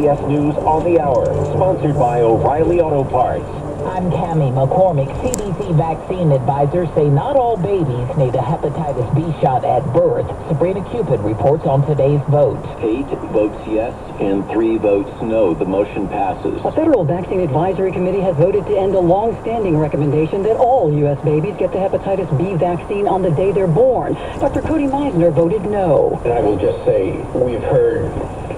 CBS News on the Hour, sponsored by O'Reilly Auto Parts. I'm Cammie McCormick. CDC vaccine advisors say not all babies need a hepatitis B shot at birth. Sabrina Cupid reports on today's vote. 8 votes yes and 3 votes no. The motion passes. A federal vaccine advisory committee has voted to end a long-standing recommendation that all U.S. babies get the hepatitis B vaccine on the day they're born. Dr. Cody Meisner voted no. And I will just say, we've heard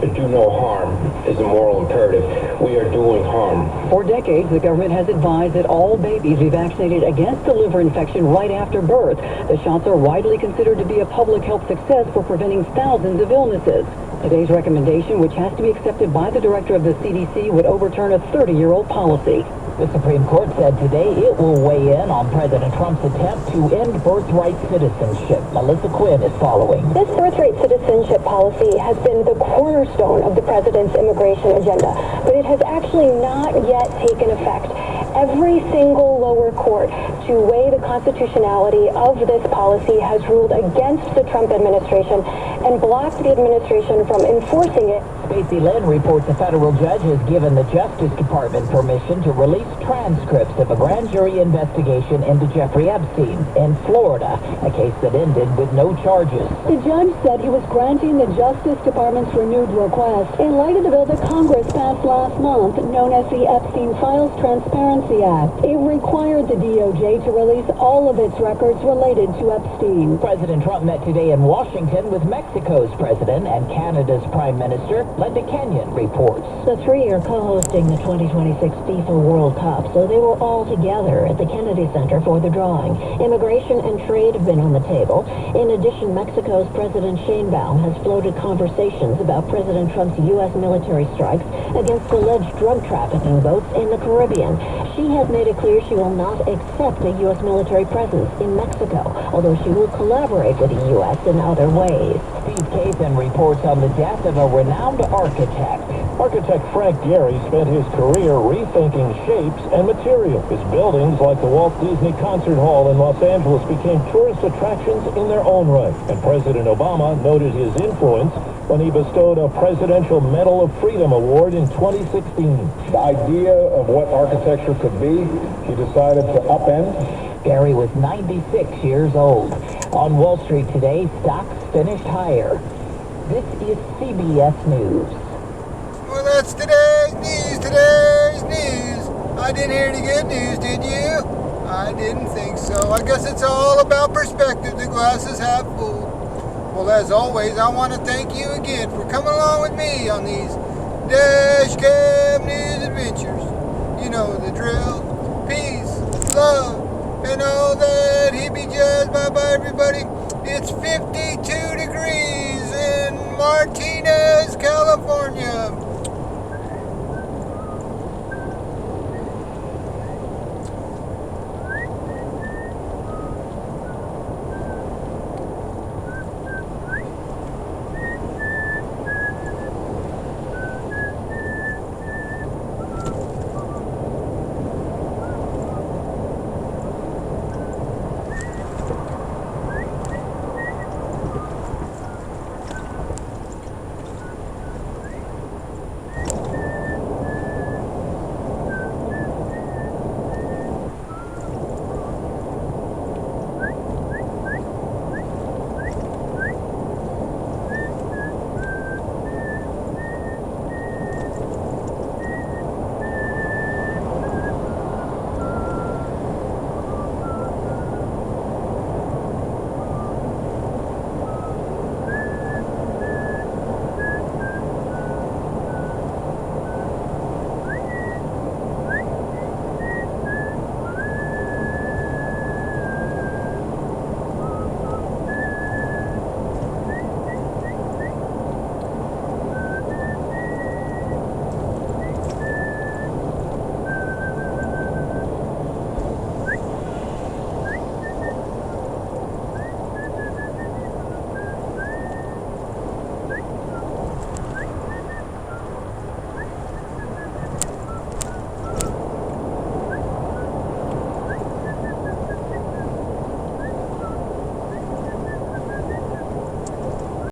do no harm is a moral imperative. We are doing harm. For decades, the government has advised that all babies be vaccinated against a liver infection right after birth. The shots are widely considered to be a public health success for preventing thousands of illnesses. Today's recommendation, which has to be accepted by the director of the CDC, would overturn a 30-year-old policy. The Supreme Court said today it will weigh in on President Trump's attempt to end birthright citizenship. Melissa Quinn is following. This birthright citizenship policy has been the cornerstone of the president's immigration agenda, but it has actually not yet taken effect. Every single lower court to weigh the constitutionality of this policy has ruled against the Trump administration and blocked the administration from enforcing it. Stacey Lynn reports a federal judge has given the Justice Department permission to release transcripts of a grand jury investigation into Jeffrey Epstein in Florida, a case that ended with no charges. The judge said he was granting the Justice Department's renewed request in light of the bill that Congress passed last month, known as the Epstein Files Transparency Act. It required the DOJ to release all of its records related to Epstein. President Trump met today in Washington with Mexico's president and Canada's prime minister. Linda Kenyon reports. The three are co-hosting the 2026 FIFA World Cup, so they were all together at the Kennedy Center for the drawing. Immigration and trade have been on the table. In addition, Mexico's President Sheinbaum has floated conversations about President Trump's U.S. military strikes against alleged drug trafficking boats in the Caribbean. She has made it clear she will not accept a U.S. military presence in Mexico, although she will collaborate with the U.S. in other ways. Steve Kathan reports on the death of a renowned architect. Architect Frank Gehry spent his career rethinking shapes and materials. His buildings, like the Walt Disney Concert Hall in Los Angeles, became tourist attractions in their own right. And President Obama noted his influence when he bestowed a Presidential Medal of Freedom Award in 2016. The idea of what architecture could be, he decided to upend. Gehry was 96 years old. On Wall Street today, stocks finished higher. This is CBS News. Well, that's today's news. I didn't hear any good news, did you? I didn't think so. I guess it's all about perspective. The glass is half full. Well, as always, I want to thank you again for coming along with me on these Dash Cam News adventures. You know the drill. Peace, love, and all that. He be jazz. Bye-bye, everybody. It's 52 degrees in Martinez.